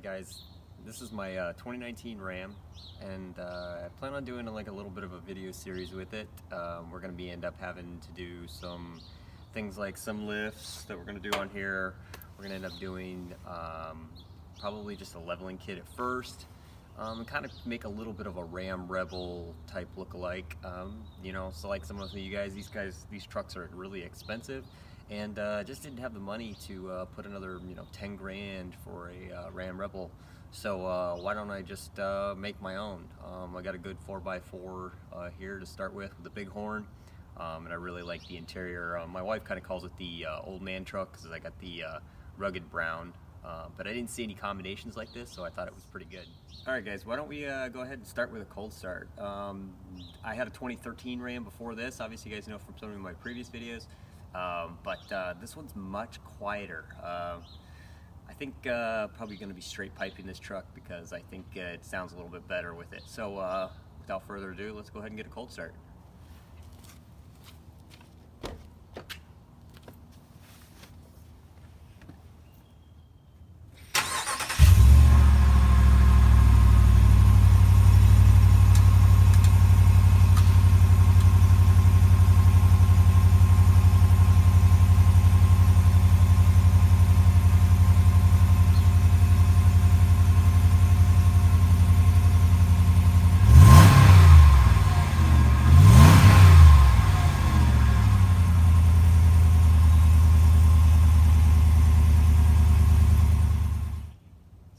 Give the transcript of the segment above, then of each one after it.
guys, this is my 2019 Ram, and I plan on doing like a little bit of a video series with it. We're going to end up having to do some things like some lifts that we're going to do on here. We're going to end up doing probably just a leveling kit at first, and kind of make a little bit of a Ram Rebel type look-alike. You know, so like some of you guys, these trucks are really expensive, and just didn't have the money to put another 10 grand for a Ram Rebel. So why don't I just make my own? I got a good 4x4 here to start with a big horn, and I really like the interior. My wife kind of calls it the old man truck because I got the rugged brown, but I didn't see any combinations like this, so I thought it was pretty good. Alright guys, why don't we go ahead and start with a cold start. I had a 2013 Ram before this, obviously you guys know from some of my previous videos. But this one's much quieter. I think probably going to be straight piping this truck because I think it sounds a little bit better with it. So without further ado, let's go ahead and get a cold start.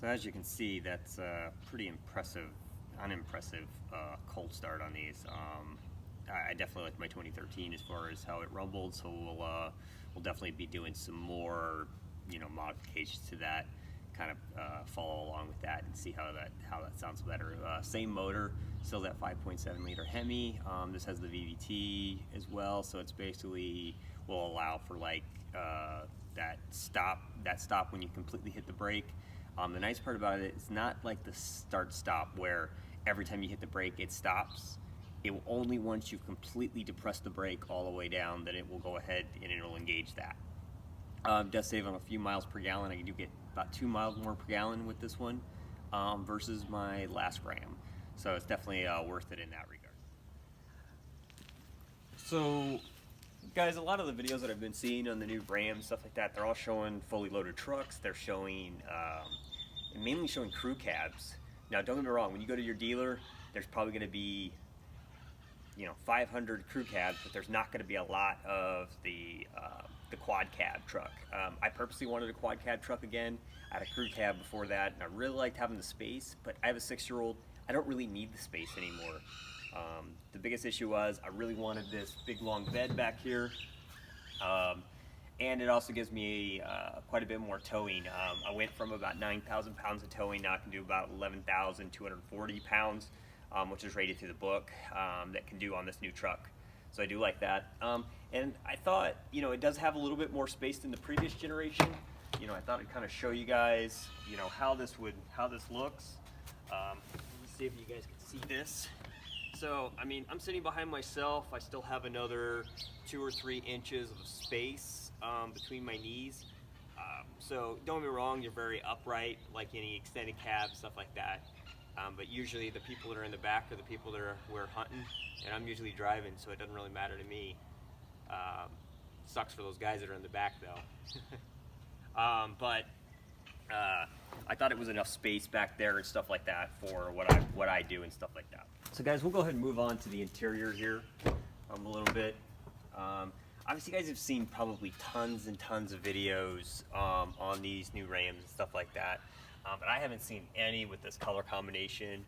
So as you can see, that's a pretty unimpressive cold start on these. I definitely like my 2013 as far as how it rumbled, so we'll definitely be doing some more modifications to that, kind of follow along with that and see how that sounds better. Same motor, still that 5.7 liter Hemi. This has the VVT as well, so it's basically will allow for like that stop when you completely hit the brake. The nice part about it, it's not like the start-stop where every time you hit the brake it stops. It will only once you've completely depressed the brake all the way down, then it will go ahead and it will engage that. It does save on a few miles per gallon. I do get about 2 miles more per gallon with this one versus my last Ram. So it's definitely worth it in that regard. So guys, a lot of the videos that I've been seeing on the new Ram, stuff like that, they're all showing fully loaded trucks. They're showing, mainly showing crew cabs. Now, don't get me wrong, when you go to your dealer, there's probably going to be, 500 crew cabs, but there's not going to be a lot of the quad cab truck. I purposely wanted a quad cab truck again. I had a crew cab before that, and I really liked having the space, but I have a 6-year-old. I don't really need the space anymore. The biggest issue was I really wanted this big long bed back here, and it also gives me quite a bit more towing. I went from about 9,000 pounds of towing, now I can do about 11,240 pounds, which is rated through the book, that can do on this new truck. So I do like that. And I thought, it does have a little bit more space than the previous generation. I thought I'd kind of show you guys, how this looks. Let me see if you guys can see this. So, I mean, I'm sitting behind myself. I still have another 2 or 3 inches of space between my knees. So, don't get me wrong, you're very upright, like any extended cab, stuff like that. But usually the people that are in the back are the people that we're hunting, and I'm usually driving, so it doesn't really matter to me. Sucks for those guys that are in the back, though. But I thought it was enough space back there and stuff like that for what I do and stuff like that. So guys, we'll go ahead and move on to the interior here a little bit. Obviously you guys have seen probably tons and tons of videos on these new Rams and stuff like that, but I haven't seen any with this color combination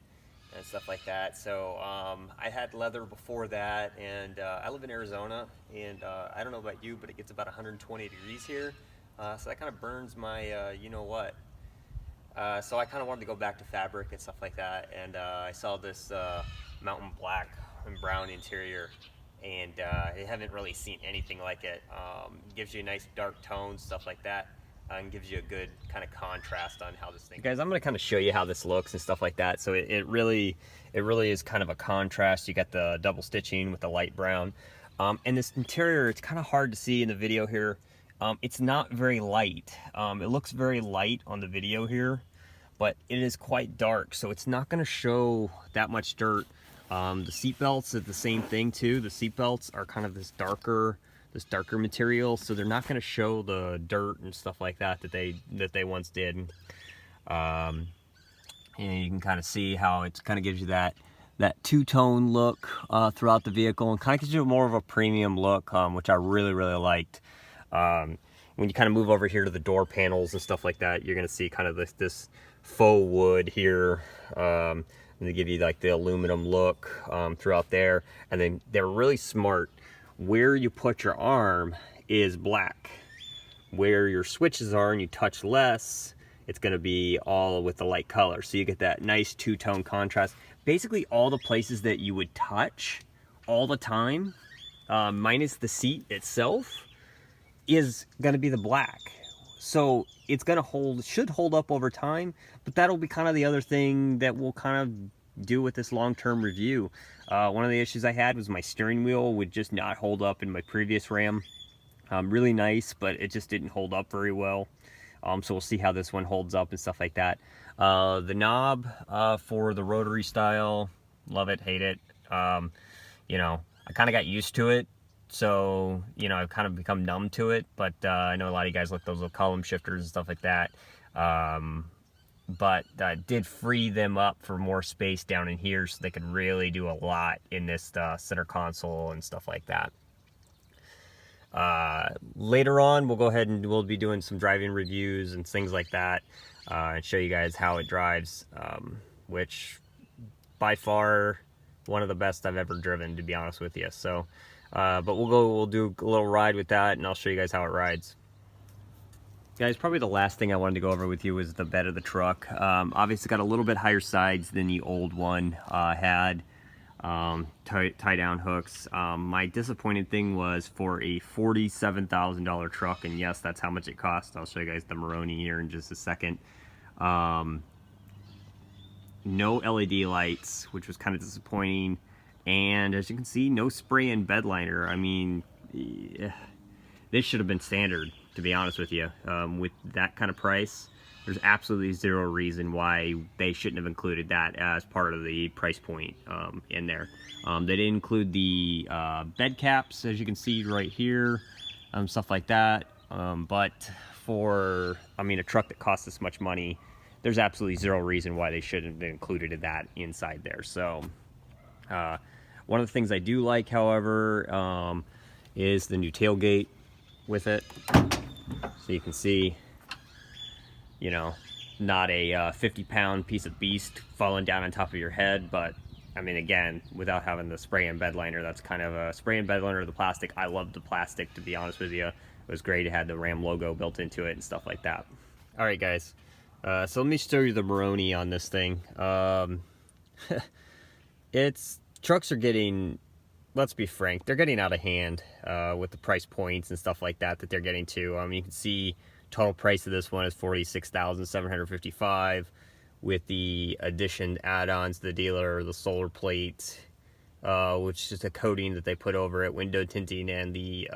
and stuff like that. So I had leather before that, and I live in Arizona, and I don't know about you, but it gets about 120 degrees here, so that kind of burns my you-know-what. So I kind of wanted to go back to fabric and stuff like that, and I saw this mountain black and brown interior, and I haven't really seen anything like it. It gives you a nice dark tone, stuff like that, and gives you a good kind of contrast on how this thing. Guys, I'm going to kind of show you how this looks and stuff like that. So it really is kind of a contrast. You got the double stitching with the light brown, and this interior, it's kind of hard to see in the video here. It's not very light. It looks very light on the video here, but it is quite dark, so it's not going to show that much dirt. The seat belts are the same thing too. The seat belts are kind of this darker material, so they're not going to show the dirt and stuff like that that they once did. And you can kind of see how it kind of gives you that two-tone look throughout the vehicle, and kind of gives you more of a premium look, which I really liked. When you kind of move over here to the door panels and stuff like that, you're going to see kind of this faux wood here. And they give you like the aluminum look throughout there. And then they're really smart. Where you put your arm is black. Where your switches are and you touch less, it's going to be all with the light color. So you get that nice two-tone contrast. Basically all the places that you would touch all the time, minus the seat itself, is going to be the black. So it's going to should hold up over time, but that'll be kind of the other thing that we'll kind of do with this long-term review. One of the issues I had was my steering wheel would just not hold up in my previous Ram. Really nice, but it just didn't hold up very well. So we'll see how this one holds up and stuff like that. The knob for the rotary style, love it, hate it. You know, I kind of got used to it. So, you know, I've kind of become numb to it, but I know a lot of you guys like those little column shifters and stuff like that. But did free them up for more space down in here so they could really do a lot in this center console and stuff like that. Later on, we'll go ahead and we'll be doing some driving reviews and things like that, and show you guys how it drives, which by far one of the best I've ever driven, to be honest with you. So, but we'll do a little ride with that, and I'll show you guys how it rides. Guys, probably the last thing I wanted to go over with you was the bed of the truck. Obviously got a little bit higher sides than the old one had. Tie down hooks. My disappointing thing was for a $47,000 truck, and yes, that's how much it cost. I'll show you guys the Maroni here in just a second. No LED lights, which was kind of disappointing, and as you can see, no spray-in bed liner. I mean, this should have been standard, to be honest with you. With that kind of price, there's absolutely zero reason why they shouldn't have included that as part of the price point in there. They didn't include the bed caps, as you can see right here, stuff like that. But for, I mean, a truck that costs this much money, there's absolutely zero reason why they shouldn't have included that inside there. So one of the things I do like, however, is the new tailgate with it. So you can see, you know, not a 50-pound piece of beast falling down on top of your head, but I mean, again, without having the spray-in bed liner, that's kind of a spray-in bed liner of the plastic. I love the plastic, to be honest with you. It was great. It had the Ram logo built into it and stuff like that. All right, guys. So let me show you the Maroni on this thing. Trucks are getting, let's be frank, they're getting out of hand with the price points and stuff like that they're getting to. You can see total price of this one is $46,755 with the addition add-ons to the dealer, the solar plate, which is just a coating that they put over it, window tinting, and the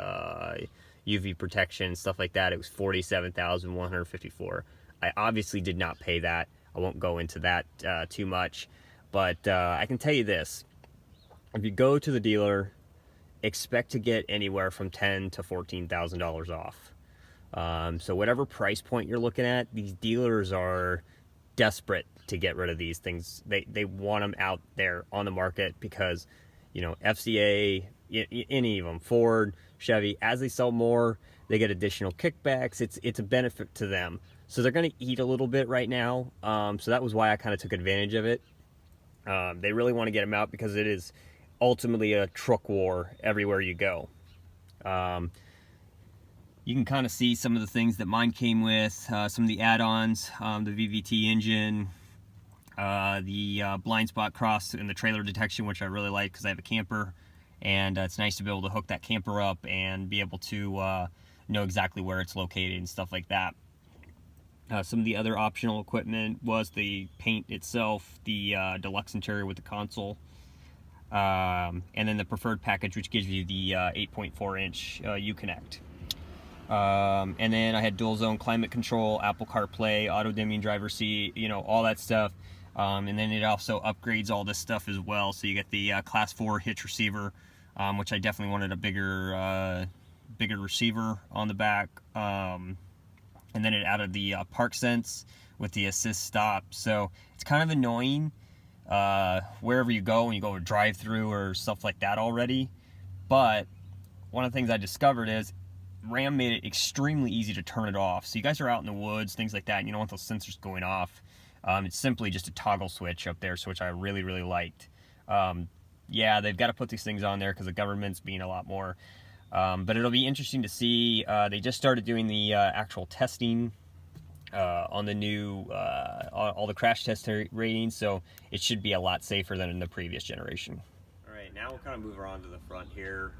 UV protection, stuff like that. It was $47,154. I obviously did not pay that. I won't go into that too much, but I can tell you this. If you go to the dealer, expect to get anywhere from $10,000 to $14,000 off. So whatever price point you're looking at, these dealers are desperate to get rid of these things. They want them out there on the market because, you know, FCA, any of them, Ford, Chevy, as they sell more, they get additional kickbacks. It's a benefit to them. So they're going to eat a little bit right now. So that was why I kind of took advantage of it. They really want to get them out because it is ultimately a truck war everywhere you go. You can kind of see some of the things that mine came with, some of the add-ons, the VVT engine, the blind spot cross and the trailer detection, which I really like because I have a camper, and it's nice to be able to hook that camper up and be able to know exactly where it's located and stuff like that. Some of the other optional equipment was the paint itself, the deluxe interior with the console, and then the preferred package, which gives you the 8.4-inch Uconnect. And then I had dual zone climate control, Apple CarPlay, auto dimming driver seat, you know, all that stuff. And then it also upgrades all this stuff as well. So you get the class 4 hitch receiver, which I definitely wanted a bigger receiver on the back. And then it added the park sense with the assist stop. So it's kind of annoying wherever you go when you go to drive through or stuff like that already. But one of the things I discovered is Ram made it extremely easy to turn it off. So you guys are out in the woods, things like that, and you don't want those sensors going off. It's simply just a toggle switch up there, so which I really, really liked. Yeah, they've got to put these things on there because the government's being a lot more. But it'll be interesting to see. They just started doing the actual testing on the new, all the crash test ratings, so it should be a lot safer than in the previous generation. All right, now we'll kind of move around to the front here.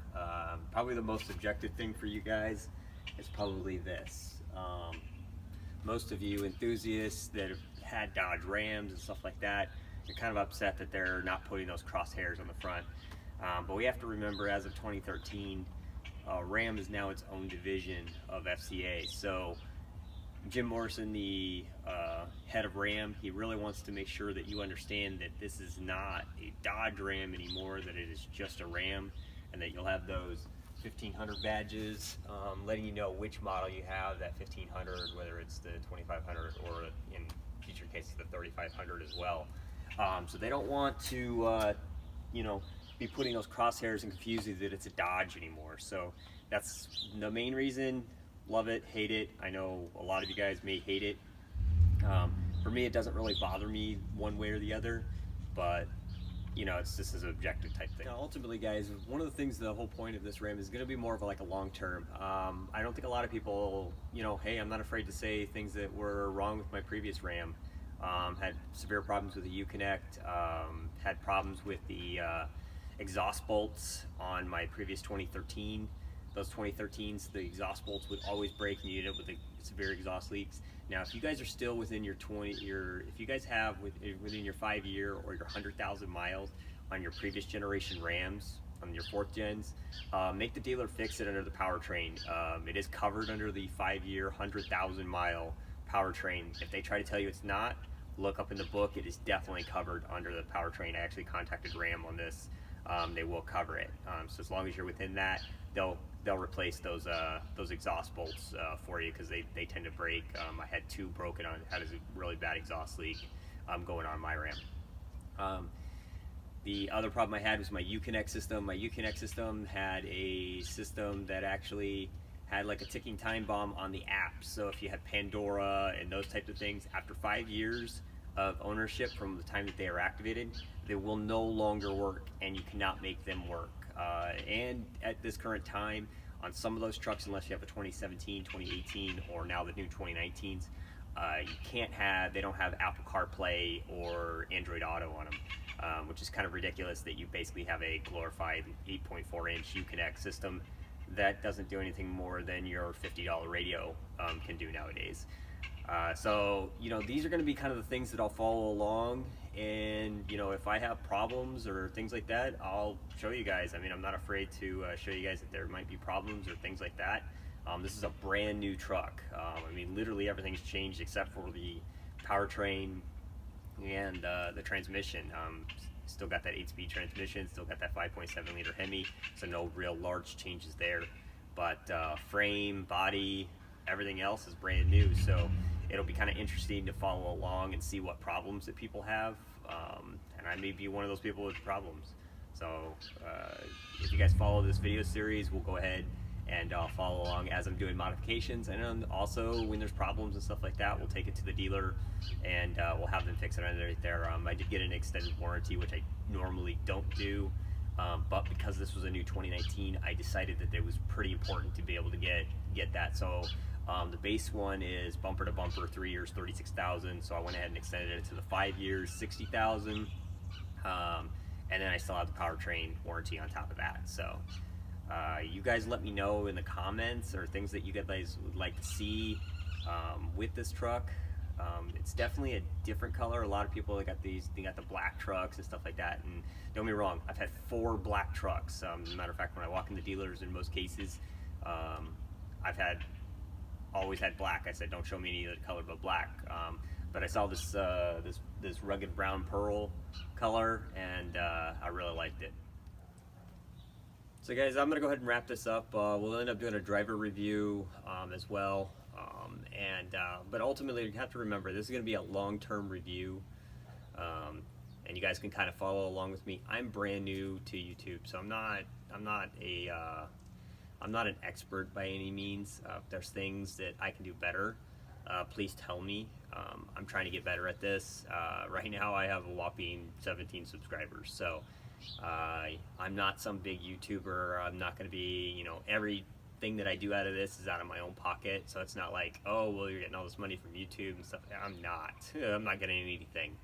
Probably the most subjective thing for you guys is probably this. Most of you enthusiasts that have had Dodge Rams and stuff like that, you're kind of upset that they're not putting those crosshairs on the front. But we have to remember, as of 2013, Ram is now its own division of FCA. So Jim Morrison, the head of Ram, he really wants to make sure that you understand that this is not a Dodge Ram anymore, that it is just a Ram, and that you'll have those 1500 badges letting you know which model you have, that 1500, whether it's the 2500 or in future cases the 3500 as well. So they don't want to you know, be putting those crosshairs and confusing that it's a Dodge anymore. So that's the main reason. Love it, hate it. I know a lot of you guys may hate it. For me, it doesn't really bother me one way or the other, but you know, it's just an objective type thing. Now, ultimately, guys, one of the things, the whole point of this Ram is going to be more of like a long term. I don't think a lot of people, you know, hey, I'm not afraid to say things that were wrong with my previous Ram. Had severe problems with the Uconnect, had problems with the exhaust bolts on my previous 2013. Those 2013s, the exhaust bolts would always break and you end up with the severe exhaust leaks. Now, if you guys are still within your if you guys have within your 5-year or your 100,000 miles on your previous generation Rams, on your 4th gens, make the dealer fix it under the powertrain. It is covered under the 5-year, 100,000 mile powertrain. If they try to tell you it's not, look up in the book. It is definitely covered under the powertrain. I actually contacted Ram on this. They will cover it. So as long as you're within that, they'll replace those exhaust bolts for you, because they tend to break. I had 2 broken on, had a really bad exhaust leak going on my Ram. The other problem I had was my Uconnect system. My Uconnect system had a system that actually had like a ticking time bomb on the app. So if you had Pandora and those types of things, after 5 years of ownership from the time that they are activated, they will no longer work, and you cannot make them work. And at this current time, on some of those trucks, unless you have a 2017, 2018, or now the new 2019s, you can't have, they don't have Apple CarPlay or Android Auto on them, which is kind of ridiculous that you basically have a glorified 8.4-inch Uconnect system that doesn't do anything more than your $50 radio can do nowadays. So, you know, these are going to be kind of the things that I'll follow along, and, you know, if I have problems or things like that, I'll show you guys. I mean, I'm not afraid to show you guys that there might be problems or things like that. This is a brand new truck. I mean, literally everything's changed except for the powertrain and the transmission. Still got that 8-speed transmission, still got that 5.7 liter Hemi, so no real large changes there. But frame, body, everything else is brand new, so it'll be kind of interesting to follow along and see what problems that people have, and I may be one of those people with problems. So if you guys follow this video series, we'll go ahead and follow along as I'm doing modifications, and also when there's problems and stuff like that, we'll take it to the dealer and we'll have them fix it underneath there. I did get an extended warranty, which I normally don't do, but because this was a new 2019, I decided that it was pretty important to be able to get that. So the base one is bumper to bumper, 3 years, 36,000. So I went ahead and extended it to the 5 years, 60,000. And then I still have the powertrain warranty on top of that. So you guys let me know in the comments or things that you guys would like to see with this truck. It's definitely a different color. A lot of people got these, they got the black trucks and stuff like that. And don't get me wrong, I've had 4 black trucks. As a matter of fact, when I walk in the dealers, in most cases, always had black. I said, don't show me any other color but black. But I saw this rugged brown pearl color, and I really liked it. So guys, I'm gonna go ahead and wrap this up. We'll end up doing a driver review as well. But ultimately, you have to remember this is gonna be a long-term review, and you guys can kind of follow along with me. I'm brand new to YouTube, so I'm not an expert by any means. If there's things that I can do better, please tell me. I'm trying to get better at this. Right now I have a whopping 17 subscribers, so I'm not some big YouTuber. I'm not going to be, everything that I do out of this is out of my own pocket, so it's not like, oh, well, you're getting all this money from YouTube and stuff. I'm not getting anything.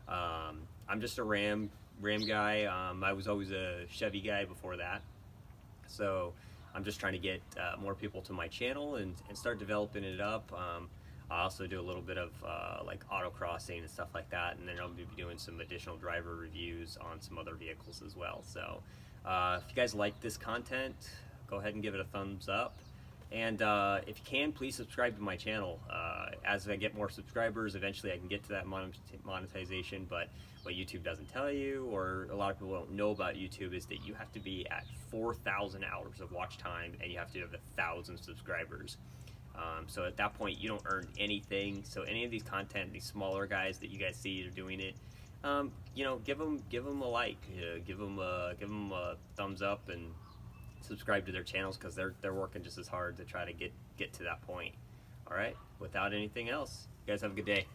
I'm just a Ram guy. I was always a Chevy guy before that, so I'm just trying to get more people to my channel and start developing it up. I also do a little bit of like autocrossing and stuff like that, and then I'll be doing some additional driver reviews on some other vehicles as well. So if you guys like this content, go ahead and give it a thumbs up. And if you can, please subscribe to my channel. As I get more subscribers, eventually I can get to that monetization, but what YouTube doesn't tell you, or a lot of people don't know about YouTube, is that you have to be at 4,000 hours of watch time, and you have to have 1,000 subscribers. So at that point, you don't earn anything. So any of these these smaller guys that you guys see are doing it, give them a like, give them a thumbs up, and subscribe to their channels, because they're working just as hard to try to get to that point. All right. Without anything else, you guys have a good day.